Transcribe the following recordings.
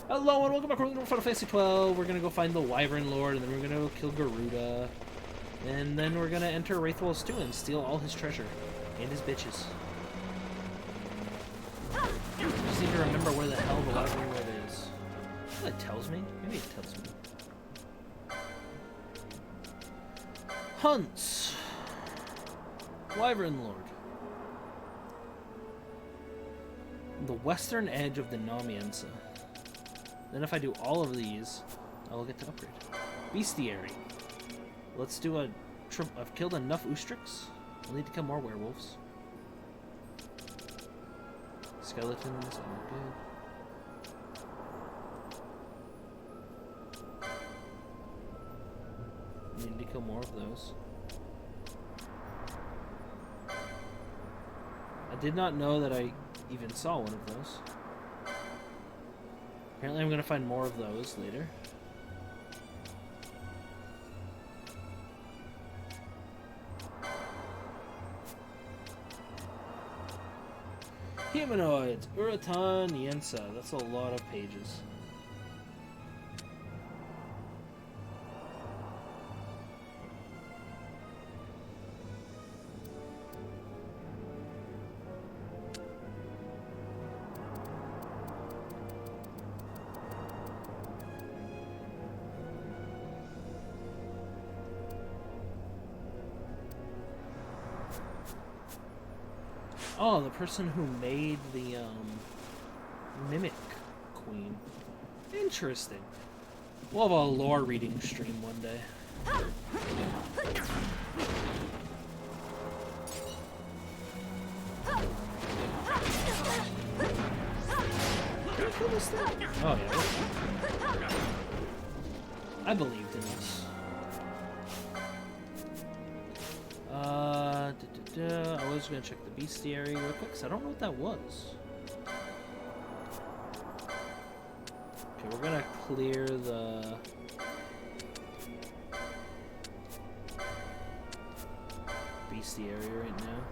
Hello and welcome back to Final Fantasy 12. We're gonna go find the Wyvern Lord, and then we're gonna go kill Garuda. And then we're gonna enter Wraithwall's stew and steal all his treasure. And his bitches. I just need to remember where the hell the Wyvern Lord is. Well, it tells me. Maybe it tells me. Hunts. Wyvern Lord. The western edge of the Namiensa. Then if I do all of these, I will get to upgrade. Bestiary. Let's do a trip. I've killed enough Oostrix. I'll need to kill more werewolves. Skeletons are good. Need to kill more of those. I did not know that I even saw one of those. Apparently I'm going to find more of those later. Humanoids. Uratan Yensa. That's a lot of pages. Oh, the person who made the, Mimic Queen. Interesting. We'll have a lore reading stream one day. Can I kill this thing? Oh, yeah. I believed in this. I was gonna check the bestiary real quick, because I don't know what that was. Okay, we're gonna clear the... bestiary right now.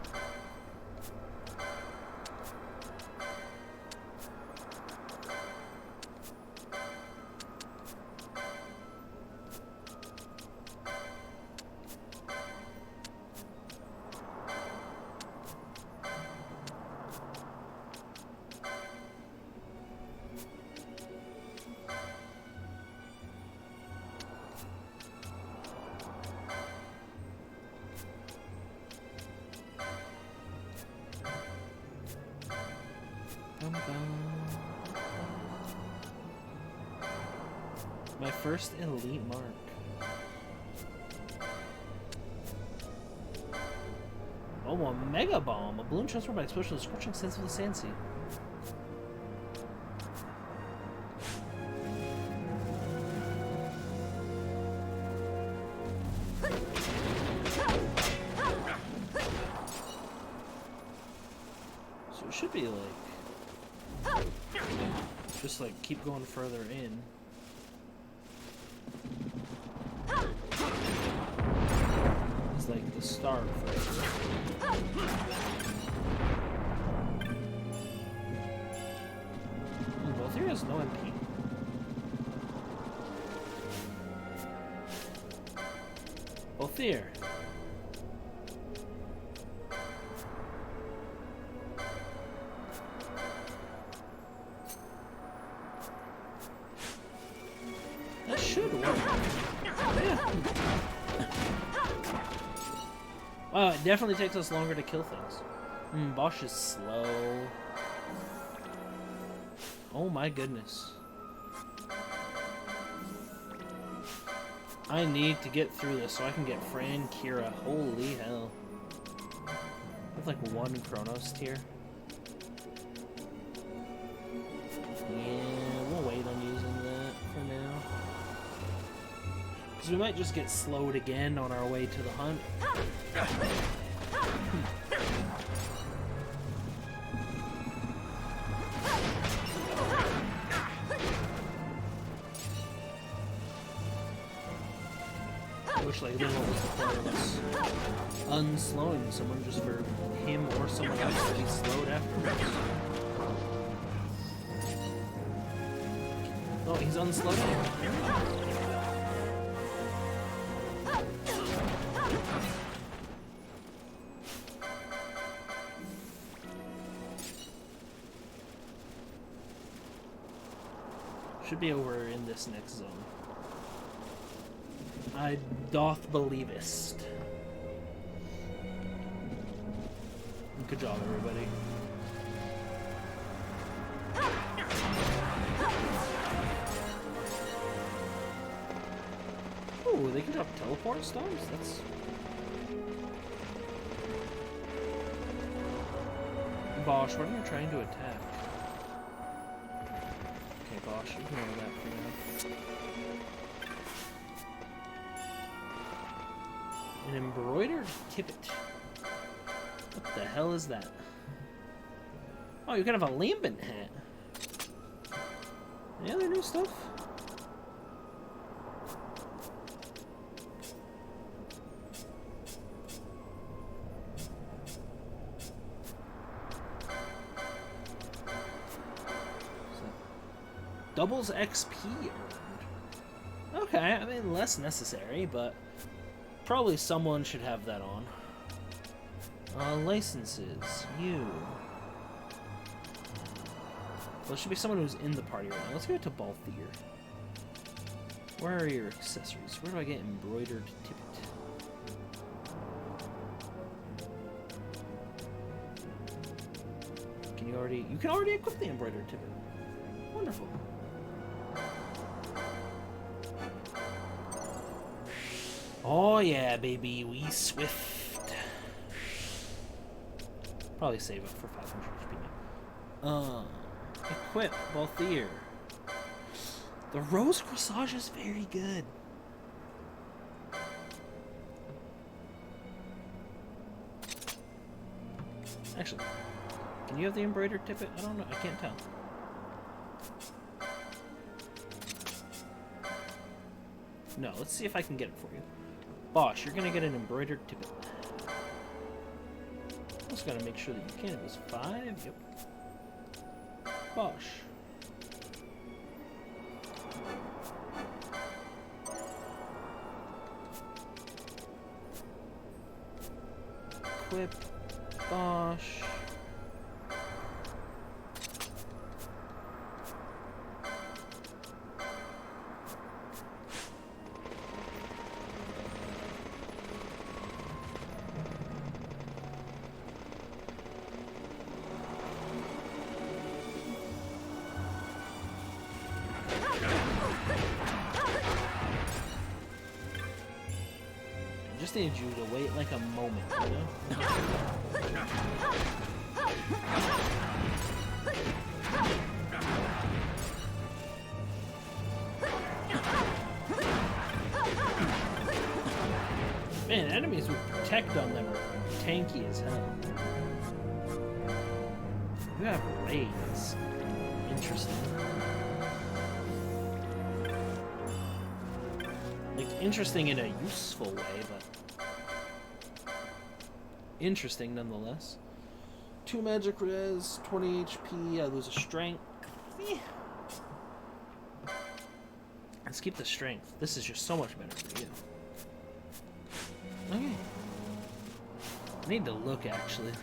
My first elite mark. Oh, a mega bomb! A balloon transformed by explosion of the scorching sense of the sand sea. So it should be like just like keep going further in. Like the start first. Both here has no MP. Both here. That should work. Yeah. Wow, it definitely takes us longer to kill things. Bosch is slow. Oh my goodness. I need to get through this so I can get Fran Kira. Holy hell. I have like one Chronos tier. Yeah, we'll wait on using that for now. Because we might just get slowed again on our way to the hunt. I wish like then what was the point of us unslowing someone just for him or someone else to be slowed afterwards. Oh, he's unslowed. Should be over in this next zone. I doth believest. Good job, everybody. Ooh, they can drop teleport stones? That's... Bosch, what are you trying to attack? Okay, Bosch, ignore that for now. An embroidered tippet. What the hell is that? Oh, you can have a lambent hat. Any other new stuff? Doubles XP earned. Okay, I mean, less necessary, but probably someone should have that on. Licenses. You. Well, it should be someone who's in the party right now. Let's go to Balthier. Where are your accessories? Where do I get embroidered tippet? Can you already... You can already equip the embroidered tippet. Wonderful. Oh yeah, baby, we swift. Probably save up for 500 HP now. Equip Balthier. The rose corsage is very good. Actually, can you have the embroidered tippet? I don't know. I can't tell. No, let's see if I can get it for you. Bosch, you're gonna get an embroidered tippet. Just gotta make sure that you can. It was 5. Yep. Bosch. Equip. Bosch. Just need you to wait like a moment, you know? Man, enemies with protect on them are tanky as hell. You have raids. Interesting. Like, interesting in a useful way, but interesting nonetheless. 2 magic res, 20 HP, I lose a strength. Eh. Let's keep the strength. This is just so much better for you. Okay. I need to look, actually.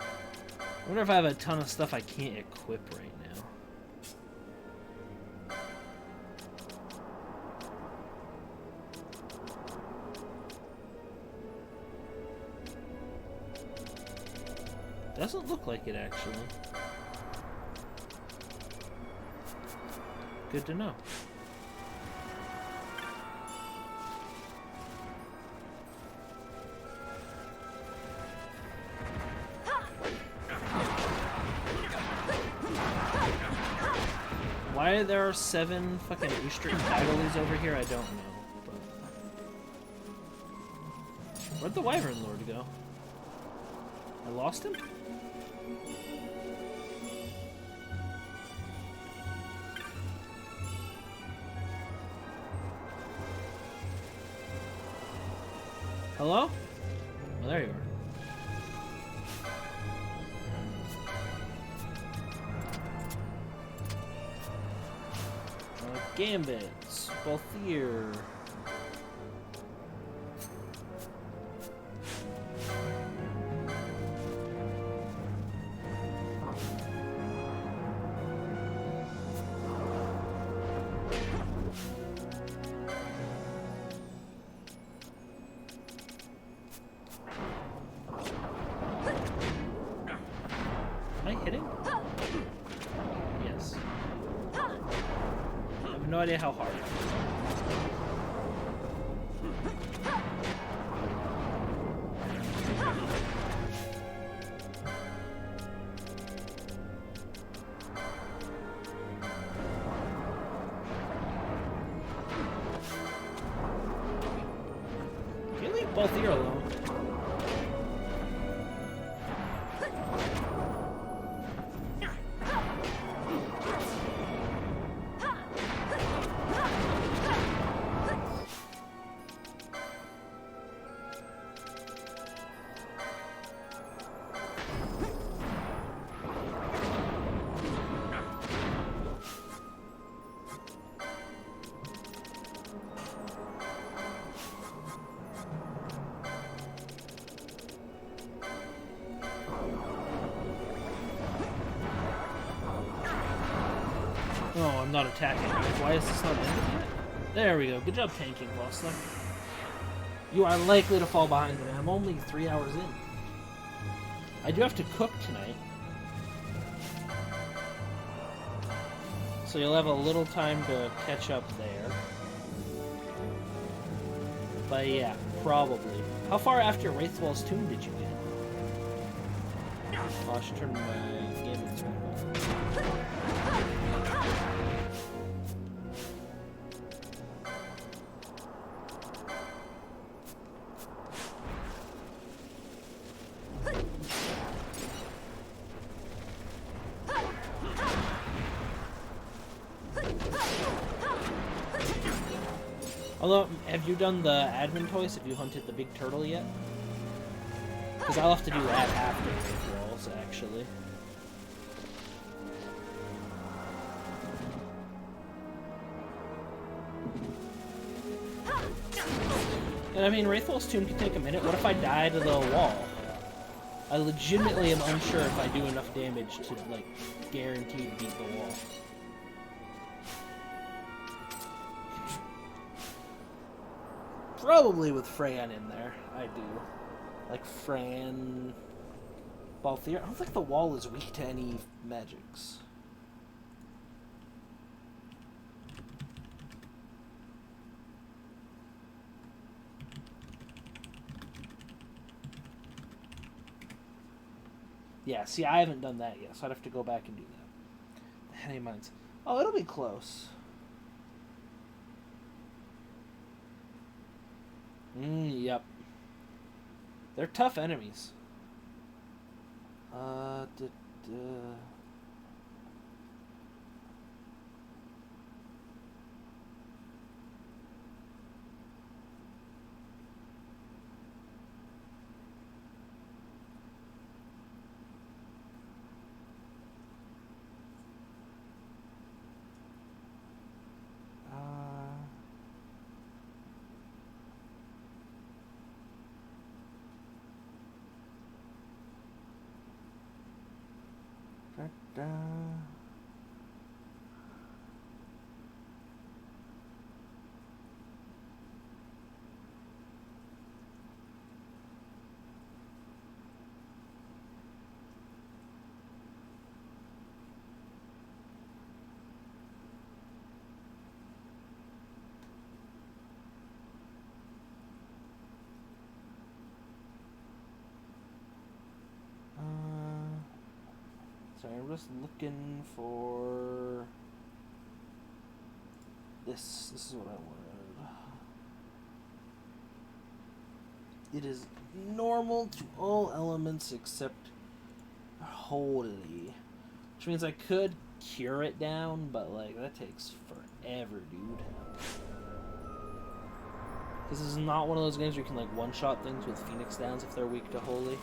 I wonder if I have a ton of stuff I can't equip right now. Doesn't look like it, actually. Good to know. Why there are 7 fucking Eastern Idolies over here, I don't know. But... where'd the Wyvern Lord go? I lost him? Hello? Oh, there you are. Gambits, both here. Am I hitting? Yes. I have no idea how hard it is. Can you leave both of you alone? Oh, I'm not attacking. Why is this not ended yet? There we go. Good job tanking, Vossler. You are likely to fall behind today. I'm only 3 hours in. I do have to cook tonight. So you'll have a little time to catch up there. But yeah, probably. How far after Wraithwell's Tomb did you get? Oh, I should turn my game off. Although, have you done the admin toys? Have you hunted the big turtle yet? Because I'll have to do that after Wraithwells, actually. And I mean, Wraithwell's Tomb can take a minute. What if I die to the wall? I legitimately am unsure if I do enough damage to, like, guarantee to beat the wall. Probably with Fran in there, I do. Like Fran... Balthier. I don't think the wall is weak to any magics. Yeah, see, I haven't done that yet, so I'd have to go back and do that. The Henny Mines. Oh, it'll be close. Yep. They're tough enemies. Sorry, I'm just looking for this. This is what I wanted. It is normal to all elements except holy, which means I could cure it down, but like that takes forever, dude. This is not one of those games where you can like one-shot things with Phoenix Downs if they're weak to holy.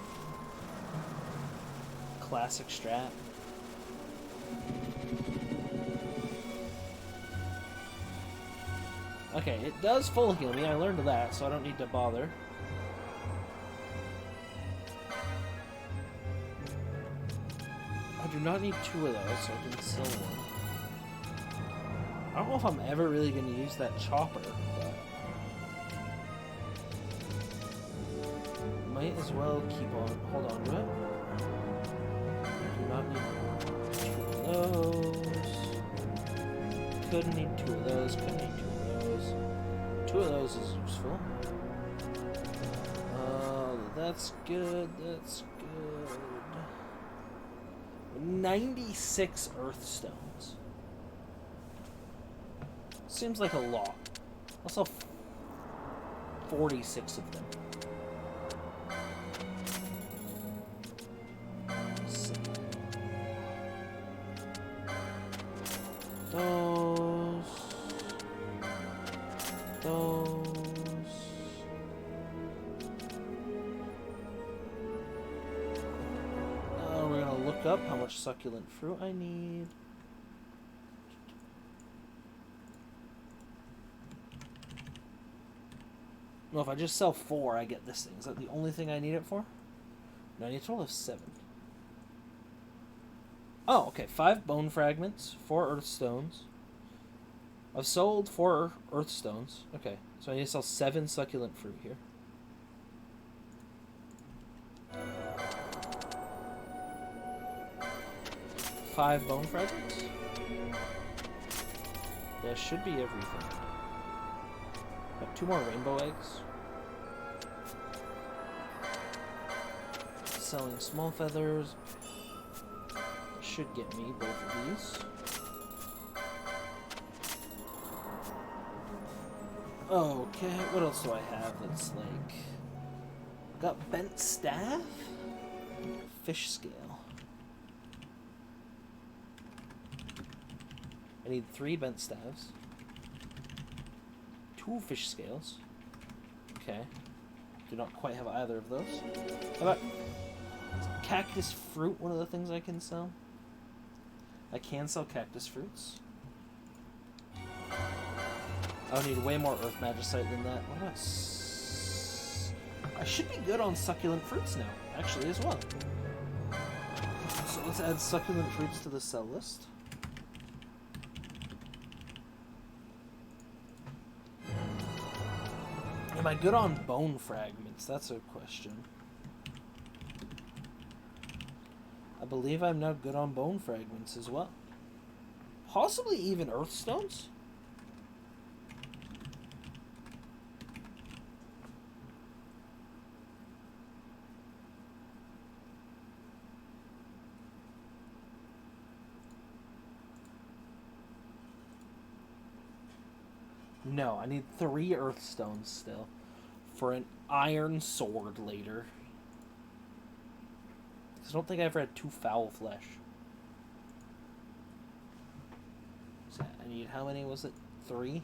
Classic strat. Okay, it does full heal me. I learned that, so I don't need to bother. I do not need 2 of those, so I can sell one. I don't know if I'm ever really going to use that chopper, but... might as well keep on. Hold on to it. Do not need 2 of those. Could need 2 of those. Could need 2 of those. 2 of those is useful. That's good. That's good. 96 earth stones. Seems like a lot. I'll sell 46 of them. We're gonna look up how much succulent fruit I need. No, if I just sell 4, I get this thing. Is that the only thing I need it for? No, I need a total of 7. Oh, okay. 5 bone fragments, 4 earth stones. I've sold 4 earth stones. Okay, so I need to sell 7 succulent fruit here. Five bone fragments. That should be everything. Got 2 more rainbow eggs. Selling small feathers. Should get me both of these. Okay, what else do I have that's like... got bent staff? Fish scale. I need 3 bent staves. 2 fish scales. Okay. Do not quite have either of those. How about cactus fruit? One of the things I can sell. I can sell cactus fruits. I would need way more earth magicite than that. What about I should be good on succulent fruits now, actually, as well. So let's add succulent fruits to the sell list. Am I good on bone fragments? That's a question. I believe I'm now good on bone fragments as well. Possibly even earth stones? No, I need 3 earth stones still for an iron sword later. I don't think I ever had 2 foul flesh. So I need, how many was it? 3? Yeah.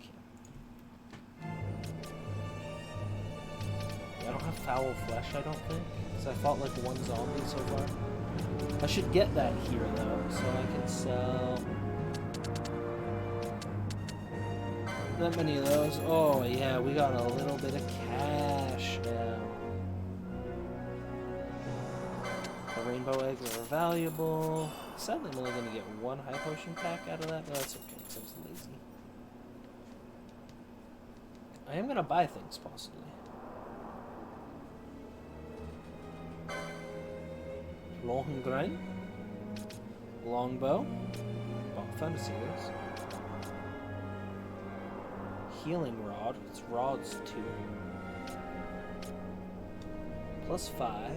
Okay. Yeah, I don't have foul flesh, I don't think. Because I fought like 1 zombie so far. I should get that here though, so I can sell... that many of those. Oh yeah, we got a little bit of cash now. The rainbow eggs are valuable. Sadly, I'm only going to get 1 high potion pack out of that, but that's okay because I was lazy. I am going to buy things, possibly. Long grind. Longbow. Oh, found a series. Healing rod. It's rods 2. Plus 5.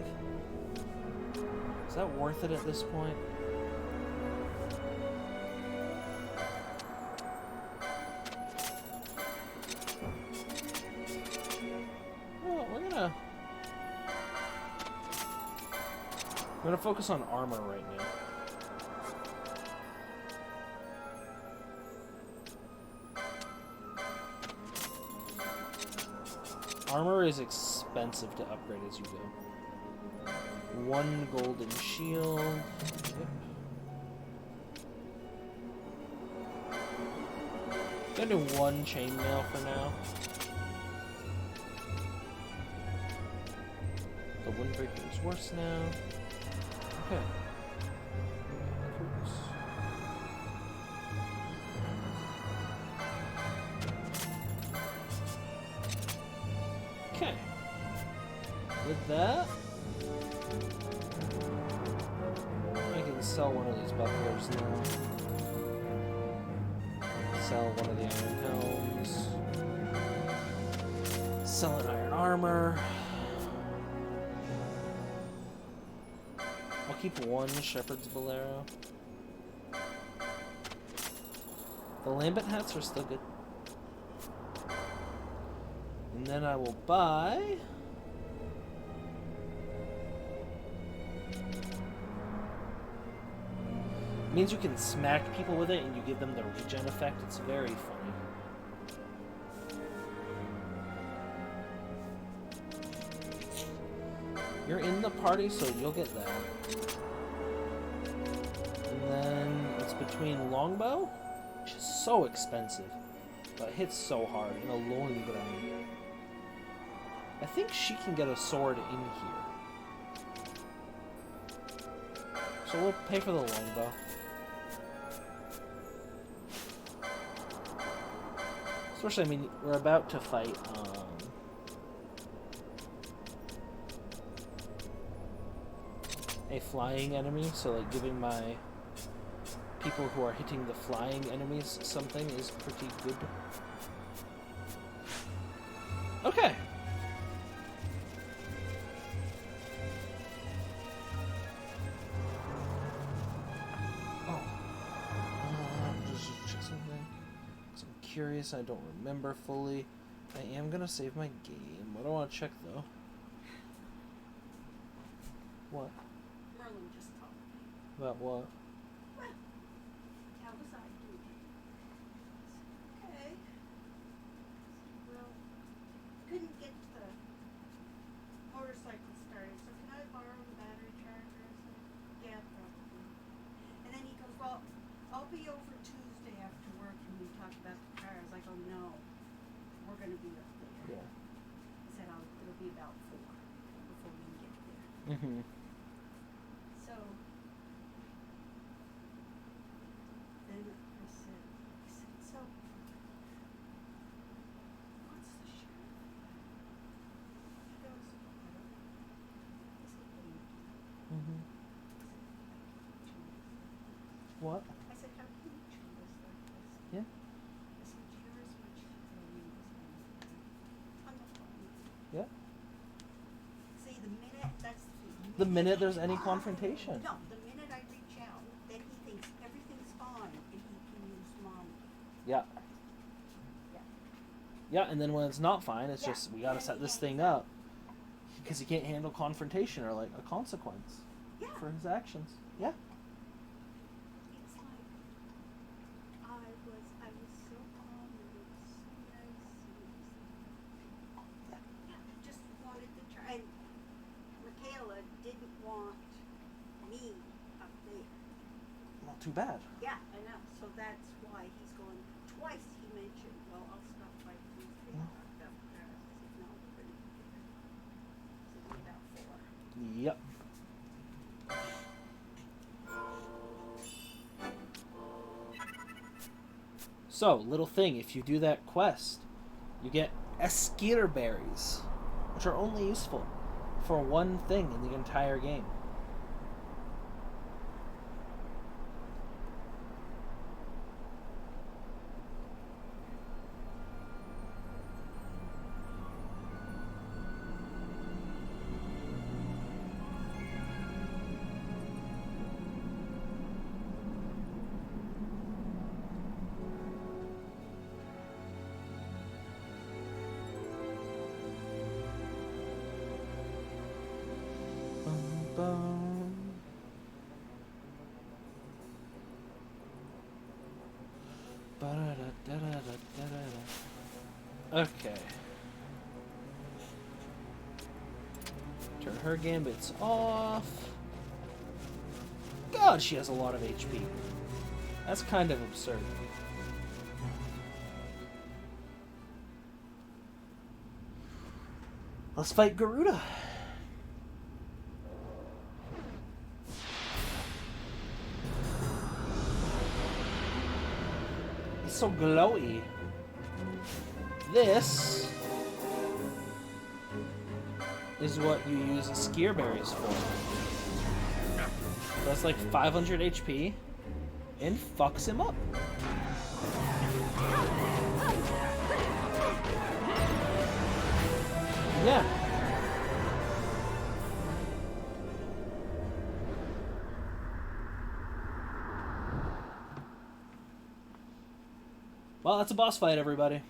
Is that worth it at this point? Well, we're gonna focus on armor right now. Armor is expensive to upgrade as you go. 1 golden shield. Yep. I'm gonna do one chainmail for now. The windbreaker is worse now. Okay. Oops. Okay. With that, I can sell one of these bucklers now. Sell one of the iron helms. Sell an iron armor. I'll keep one shepherd's bolero. The lambent hats are still good. And then I will buy... It means you can smack people with it and you give them the regen effect. It's very funny. You're in the party, so you'll get that. And then it's between longbow, which is so expensive, but it hits so hard, and a Lohengrin. I think she can get a sword in here. So we'll pay for the longbow. Especially, I mean, we're about to fight, a flying enemy, so like giving my people who are hitting the flying enemies something is pretty good. Okay. Oh. Just check something. 'Cause I'm curious, I don't remember fully. I am gonna save my game. What do I want to check though? What? Merlin just told me. About what? Well, how was I doing? Okay. Well, couldn't get the motorcycle started, so can I borrow the battery charger? I said, yeah, probably. And then he goes, well, I'll be over Tuesday after work and we talk about the car. I was like, oh no, we're going to be up there. Yeah. He said, it'll be about 4 before we can get there. Mm-hmm. So then I said, so what's the sheriff? He goes, I don't know. I said, what do you do? Mm-hmm. What? I said, how can you treat us like this? Yeah. I said, you're as much family as anything. On the phone. Yeah. See, the minute, that's The minute there's any confrontation. No, the minute I reach out, then he thinks everything's fine and he can use mommy. Yeah. Yeah. Yeah, and then when it's not fine, it's Yeah. just, we gotta set this thing up. Because he can't handle confrontation or, like, a consequence Yeah. for his actions. Yeah. It's like I was so calm and it was so nice and yeah, just wanted to try. And Michaela didn't want me up there. Not too bad. Yeah, I know. So that's why he's going twice. He mentioned, well, I'll stop by Tuesday and talk about the car. I said, no, we're going to be there. I said, be about 4. Yep. So, little thing, if you do that quest, you get Esquire berries, which are only useful for one thing in the entire game. Okay. Turn her gambits off. God, she has a lot of HP. That's kind of absurd. Let's fight Garuda. He's so glowy. This is what you use skier berries for. That's like 500 HP and fucks him up. Yeah. Well, that's a boss fight, everybody.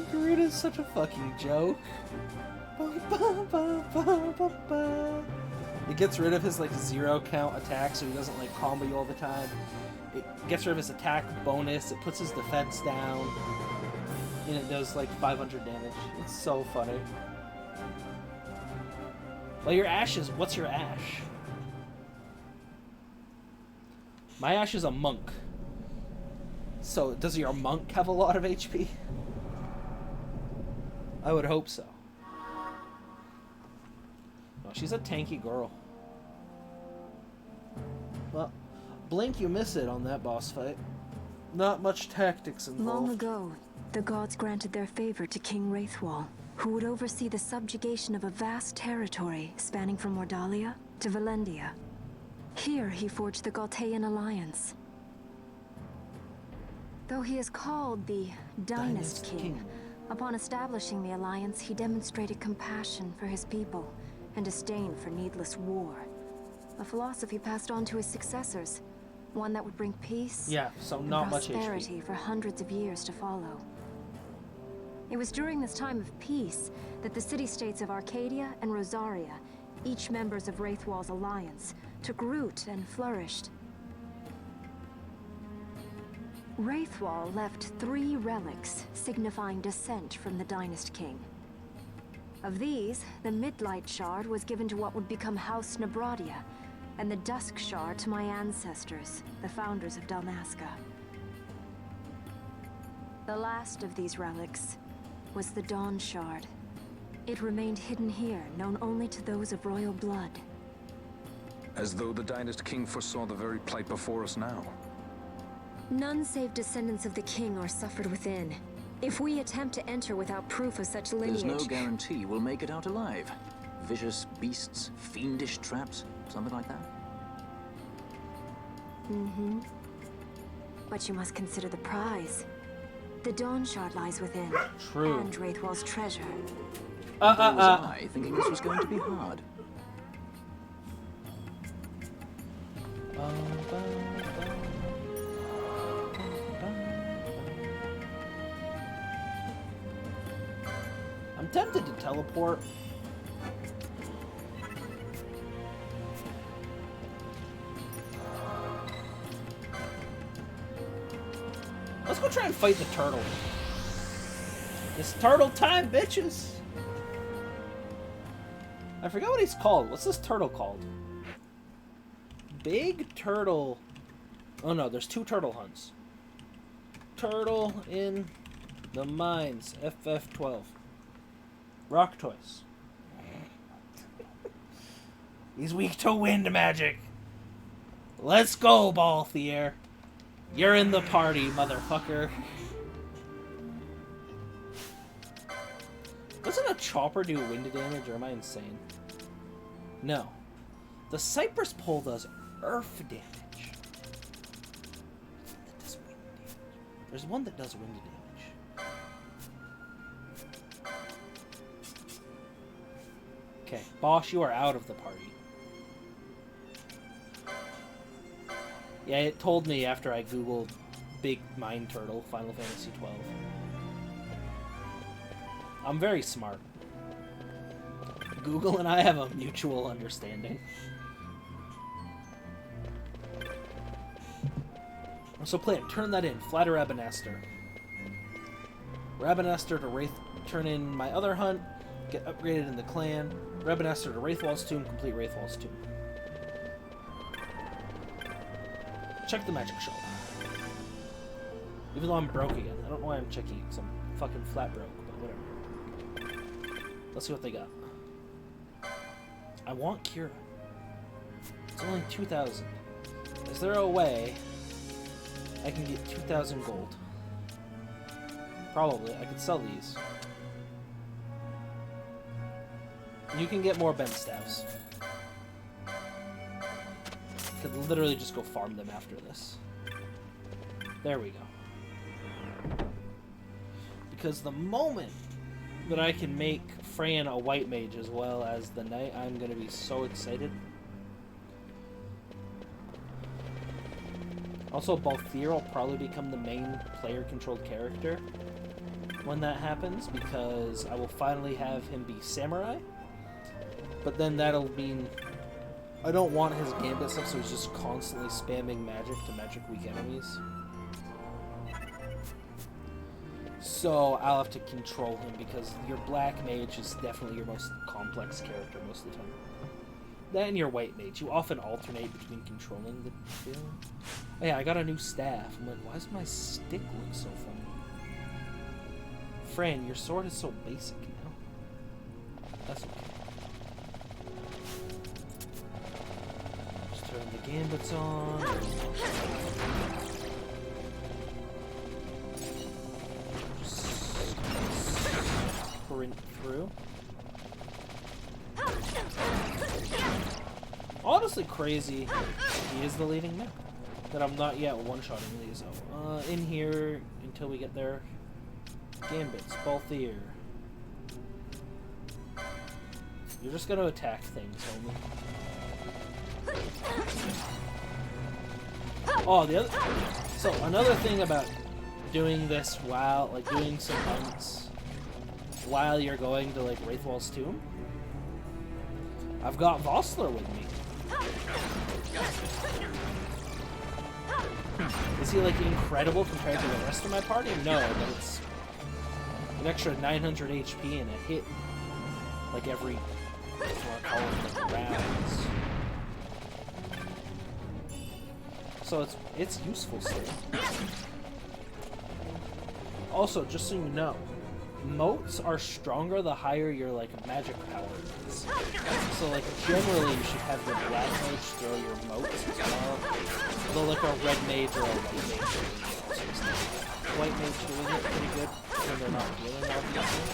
Garuda's such a fucking joke. It gets rid of his like 0 count attack, so he doesn't like combo you all the time. It gets rid of his attack bonus. It puts his defense down, and it does like 500 damage. It's so funny. Well, your Ash is... What's your Ash? My Ash is a monk. So, does your monk have a lot of HP? I would hope so. No, she's a tanky girl. Well, blink you miss it on that boss fight. Not much tactics involved. Long ago, the gods granted their favor to King Wraithwall, who would oversee the subjugation of a vast territory spanning from Mordalia to Valendia. Here he forged the Galtean Alliance. Though he is called the Dynast King, upon establishing the alliance, he demonstrated compassion for his people and disdain for needless war. A philosophy passed on to his successors, one that would bring peace and prosperity for hundreds of years to follow. It was during this time of peace that the city-states of Arcadia and Rosaria, each members of Wraithwall's alliance, took root and flourished. Wraithwall left 3 relics signifying descent from the Dynast King. Of these, the Midlight Shard was given to what would become House Nabradia, and the Dusk Shard to my ancestors, the founders of Dalmasca. The last of these relics was the Dawn Shard. It remained hidden here, known only to those of royal blood. As though the Dynast King foresaw the very plight before us now. None save descendants of the king are suffered within. If we attempt to enter without proof of such lineage... There's no guarantee we'll make it out alive. Vicious beasts, fiendish traps, something like that. Mm-hmm. But you must consider the prize. The Dawn Shard lies within. True. And Wraithwall's treasure. Nor was I thinking this was going to be hard. I'm tempted to teleport. Let's go try and fight the turtle. It's turtle time, bitches! I forgot what he's called. What's this turtle called? Big turtle. Oh no, there's 2 turtle hunts. Turtle in the mines. FF12. Rock toys. He's weak to wind magic. Let's go, Balthier. You're in the party, motherfucker. Doesn't a chopper do wind damage, or am I insane? No. The cypress pole does earth damage. That does wind damage. There's one that does wind damage. Okay, Bosch, you are out of the party. Yeah, it told me after I googled Big Mine Turtle, Final Fantasy XII. I'm very smart. Google and I have a mutual understanding. So play it. Turn that in. Flatter Rabanastor. Rabanastor to Wraith. Turn in my other hunt. Get upgraded in the clan. Rabanastor to Wraithwall's Tomb. Complete Wraithwall's Tomb. Check the magic shell. Even though I'm broke again. I don't know why I'm checking it, because I'm fucking flat broke, but whatever. Let's see what they got. I want Kira. It's only 2,000. Is there a way I can get 2,000 gold? Probably. I could sell these. You can get more bent staffs. Could literally just go farm them after this. There we go. Because the moment that I can make Fran a white mage as well as the knight, I'm going to be so excited. Also, Balthier will probably become the main player-controlled character when that happens, because I will finally have him be samurai. But then that'll mean I don't want his gambit stuff, so he's just constantly spamming magic to magic-weak enemies. So I'll have to control him, because your black mage is definitely your most complex character most of the time. That and your white mage. You often alternate between controlling the two. Oh yeah, I got a new staff. I'm like, why does my stick look so funny? Fran, your sword is so basic now. That's okay. Just turn the gambits on. Sprint through. Honestly crazy he is the leading man. That I'm not yet one-shotting these out. In here until we get there. Gambits, Balthier. You're just gonna attack things, homie. Oh, the other... So, another thing about doing this while, like, doing some hunts while you're going to, like, Wraithwall's tomb. I've got Vossler with me. Is he, like, incredible compared to the rest of my party? No, but it's an extra 900 HP and a hit, like, every, what do I call it, like, rounds. So it's useful still. Also, just so you know, moats are stronger the higher your, like, magic power is. So, like, generally you should have your black mage throw your moats as well. Although, like, a red mage or a white mage doing it also is nice. White mage doing it pretty good when they're not healing, obviously.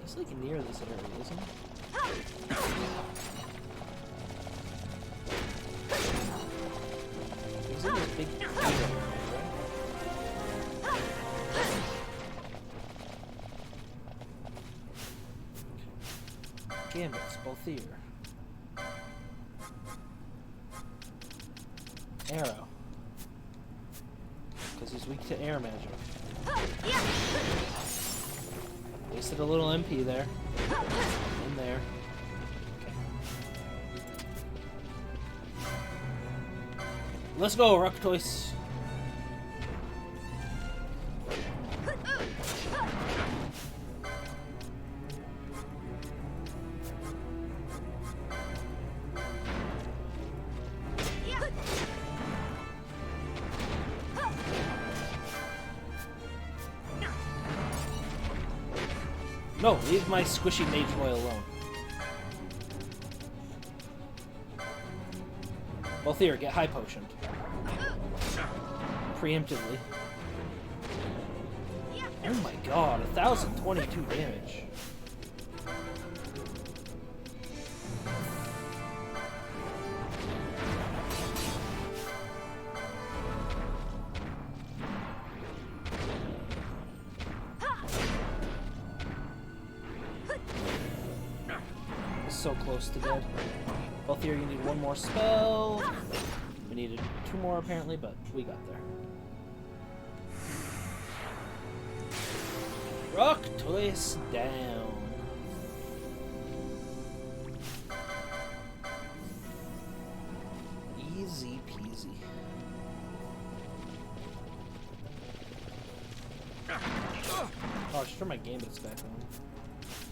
It's, like, near this area, isn't it? He's in this big area, right? Gambits, Balthier. Arrow. Because he's weak to air magic. Wasted a little MP there. In there. Okay. Let's go, Ruktois. No, leave my squishy mage boy alone. Balthier, get high potioned. Preemptively. Oh my god, 1,022 damage. So close to dead. Balthier, you need one more spell. We needed 2 more apparently, but we got there. Ruktois down. Easy peasy. Oh, I should turn my gambits back on.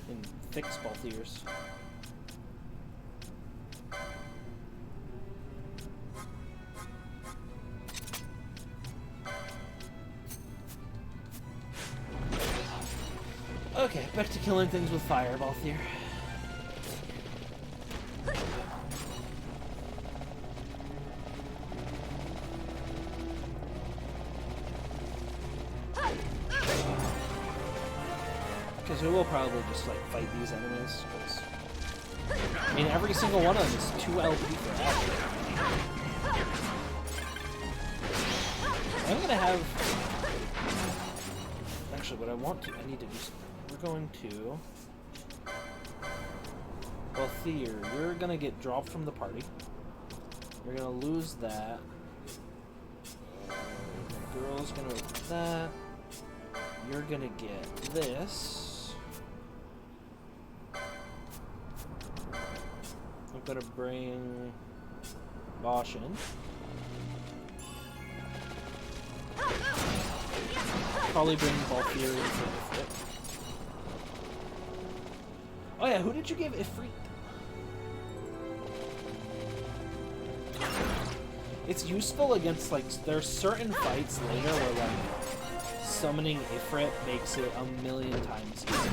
And fix Balthier's. Okay, back to killing things with fireballs here. Because we will probably just like fight these enemies. Cause, I mean, every single one of them is 2 LP for that. I'm gonna have. Actually, what I want to, I need to do. We're going to. Well, Thier, you're gonna get dropped from the party. You're gonna lose that. The girl's gonna lose that. You're gonna get this. I'm gonna bring Bosch in. Probably bring Valkyrie in for Ifrit. Oh yeah, who did you give Ifrit? It's useful against, like, there's certain fights later where, like, summoning Ifrit makes it a million times easier.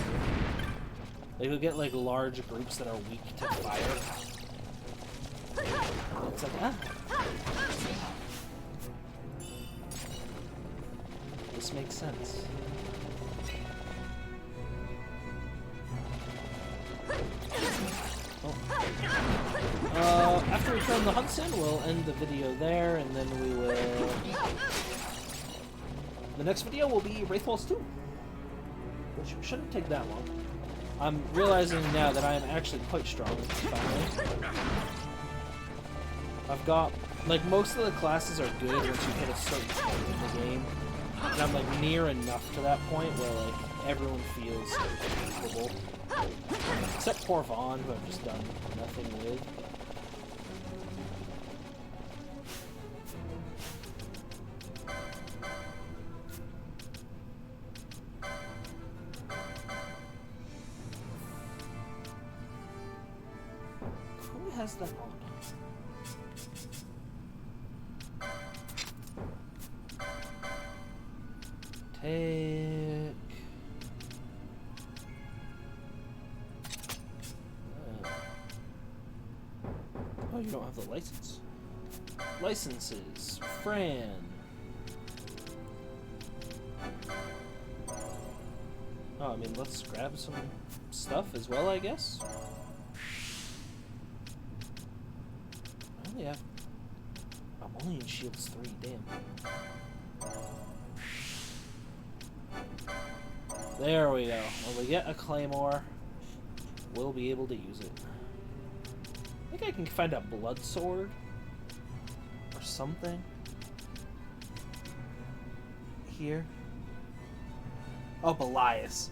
Like, you'll get, like, large groups that are weak to fire. It's like, ah. This makes sense. Oh. After we turn the hunts in, we'll end the video there, and then we will... The next video will be Wraith Walls 2, which shouldn't take that long. I'm realizing now that I am actually quite strong, finally. I've got... Like, most of the classes are good once you hit a certain point in the game. And I'm, like, near enough to that point where, like, everyone feels comfortable. Except poor Vaughn, who I've just done nothing with. Who has that on? Take... Oh, you don't have the license. Licenses. Fran. Oh, I mean, let's grab some stuff as well, I guess. I only have... I'm only in Shields 3, damn. There we go. When we get a claymore, we'll be able to use it. I think I can find a blood sword or something here. Oh, Belias.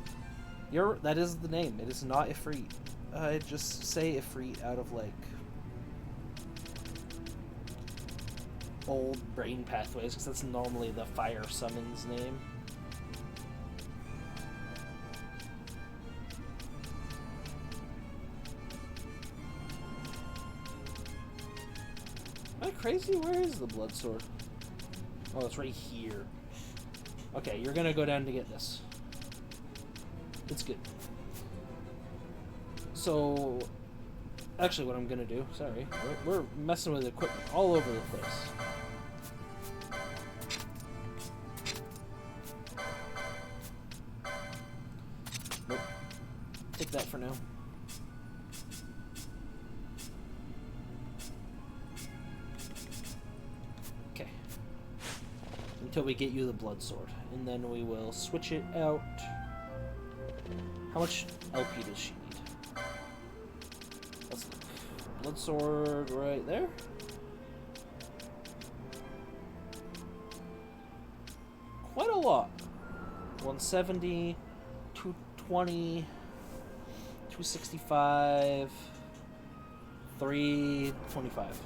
That is the name. It is not Ifrit. I just say Ifrit out of like old brain pathways because that's normally the fire summon's name. Crazy? Where is the blood sword? Oh, it's right here. Okay, you're gonna go down to get this. It's good. So, actually what I'm gonna do, sorry, we're messing with equipment all over the place. Nope. Take that for now. Until we get you the blood sword, and then we will switch it out. How much LP does she need? Let's look. Blood sword right there. Quite a lot. 170, 220, 265, 325.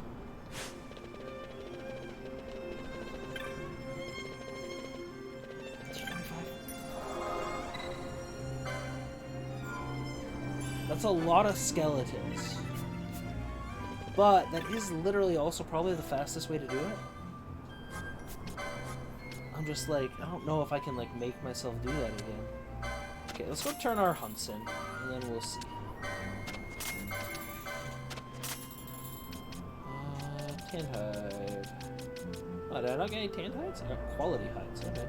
That's a lot of skeletons. But that is literally also probably the fastest way to do it. I'm just like, I don't know if I can like make myself do that again. Okay, let's go turn our hunts in, and then we'll see. Tan hide. Oh, did I not get any tan hides? I got quality hides, okay.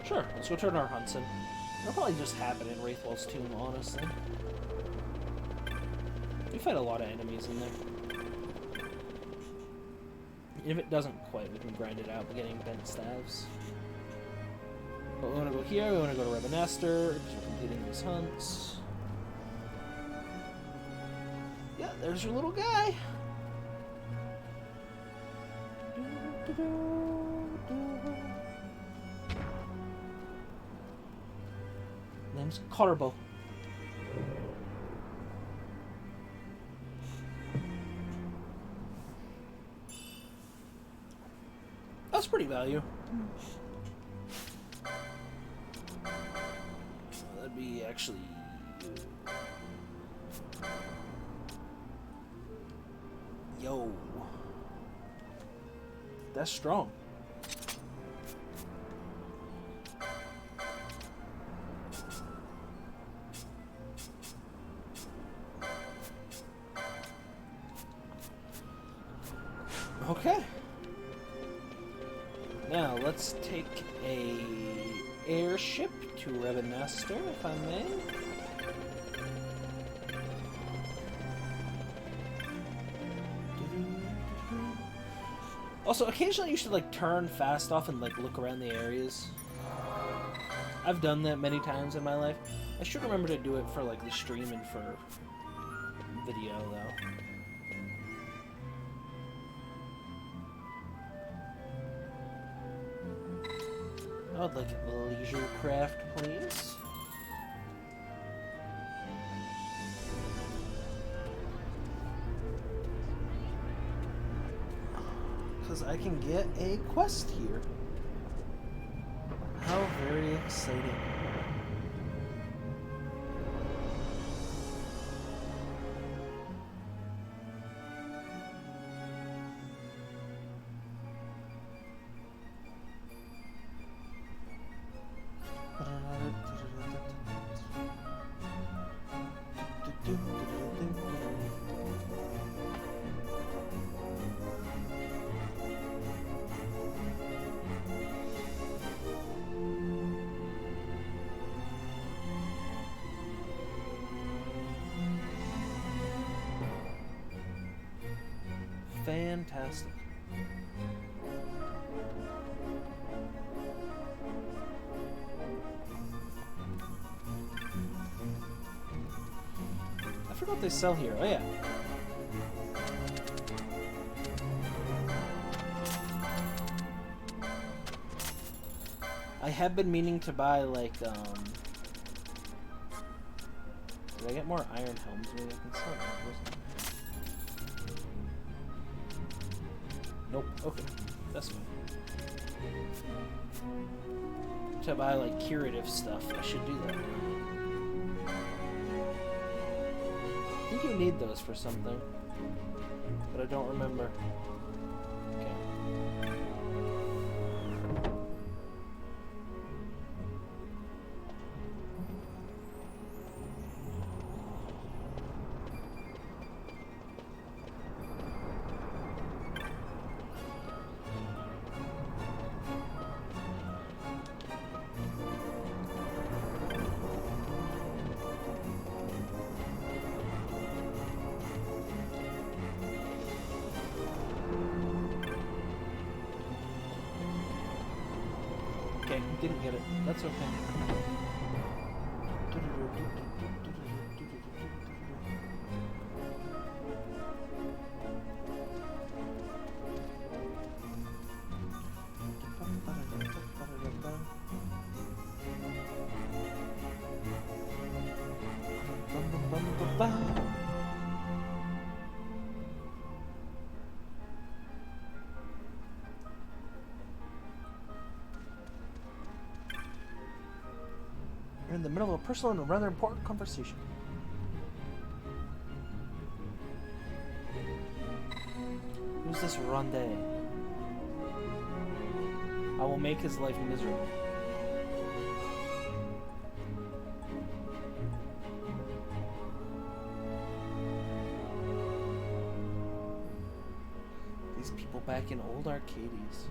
Sure, let's go turn our hunts in. It'll probably just happen in Wraithwell's Tomb, honestly. We fight a lot of enemies in there. If it doesn't quite, we can grind it out by getting bent staves. But we want to go here, we want to go to Rebenaster, because we're completing these hunts. Yeah, there's your little guy! Name's Carbo. That's pretty value. That'd be actually... Yo. That's strong. Okay. Now let's take a airship to Rebenaster, if I may. Also, occasionally you should like turn fast off and like look around the areas. I've done that many times in my life. I should remember to do it for like the stream and for video though. I would like a leisure craft, please. Because I can get a quest here. How very exciting. Fantastic. I forgot what they sell here. Oh yeah. I have been meaning to buy like did I get more iron helms? Maybe I can sell them. Nope. Okay. That's fine. To buy like curative stuff, I should do that. I think you need those for something, but I don't remember. Okay. Okay, didn't get it. That's okay. You're in the middle of a personal and rather important conversation. Who's this Ronde? I will make his life miserable. back in old Arcades.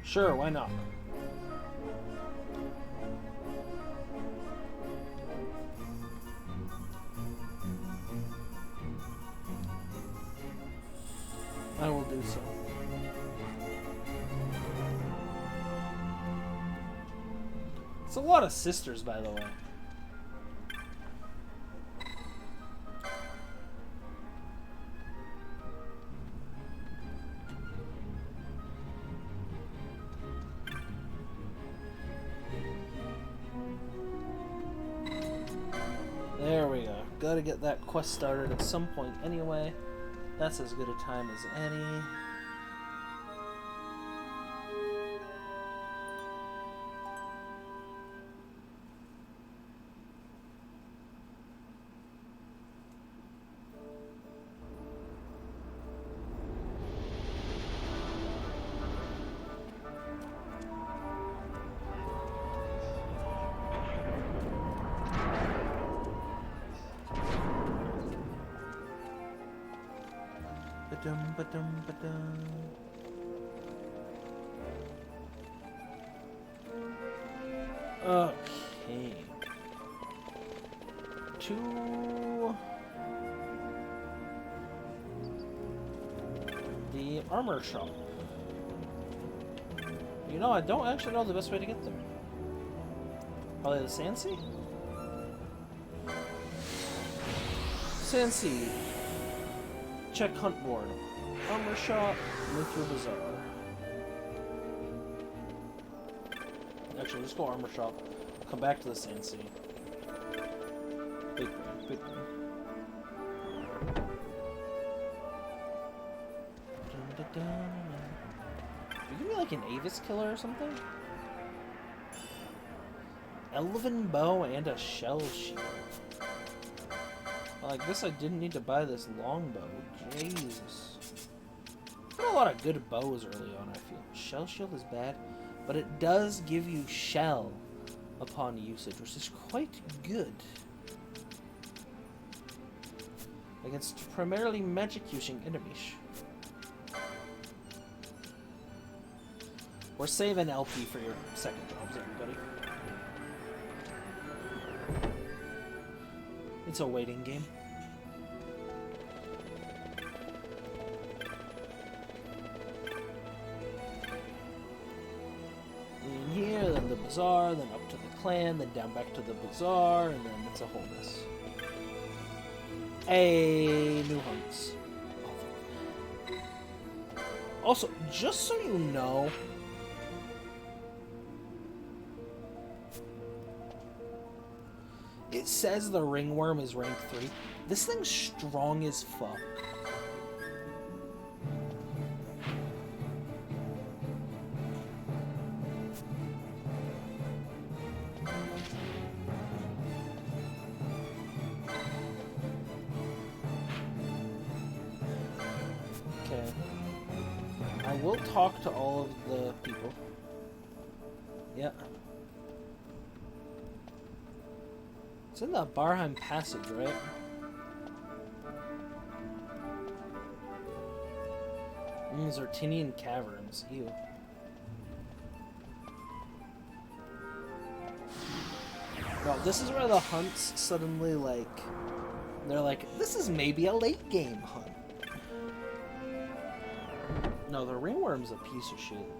Sure, why not? I will do so. It's a lot of sisters, by the way. There we go. Gotta get that quest started at some point anyway. That's as good a time as any. Okay. To the armor shop. You know, I don't actually know the best way to get there. Probably the Sansi? Sansi. Check hunt board. Armor shop. Move through bazaar. Actually, let's go armor shop. Come back to the Sansi. Big brain, big brain. You give me like an Avis killer or something? Elven bow and a shell shield. I guess I didn't need to buy this longbow. Jesus. I got a lot of good bows early on, I feel. Shell shield is bad, but it does give you shell upon usage, which is quite good. Against primarily magic using enemies. We're saving LP for your second jobs, everybody. It's a waiting game. In here, then the bazaar, then up to the clan, then down back to the bazaar, and then it's a whole mess. Hey, new hunts. Also, just so you know, it says the ringworm is rank 3. This thing's strong as fuck. Okay. I will talk to all of the people. Yeah. It's in the Barheim Passage, right? Zartinian Caverns. Ew. No, this is where the hunts suddenly, like... They're like, this is maybe a late game hunt. No, the ringworm's a piece of shit.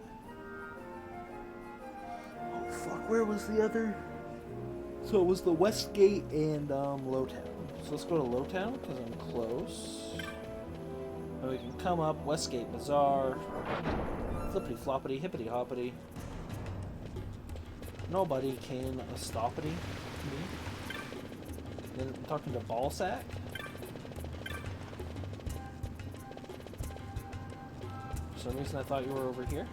Oh, fuck, where was the other... So it was the Westgate and Lowtown. So let's go to Lowtown because I'm close. And we can come up Westgate Bazaar. Flippity floppity, hippity hoppity. Nobody can stoppity me. Then I'm talking to Ballsack. some reason I thought you were over here.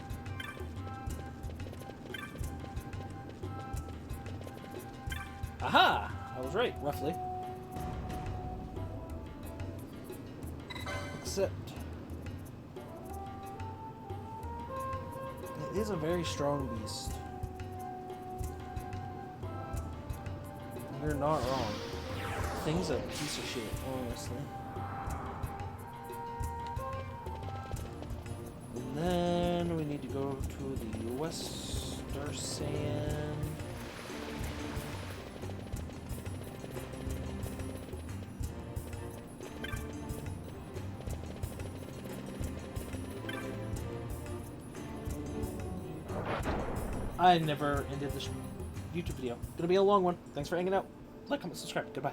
Aha! I was right, roughly. Except... it is a very strong beast. You're not wrong. Thing's a piece of shit, honestly. And then we need to go to the Wester Sand. I never ended this YouTube video. Gonna be a long one. Thanks for hanging out. Like, comment, subscribe. Goodbye.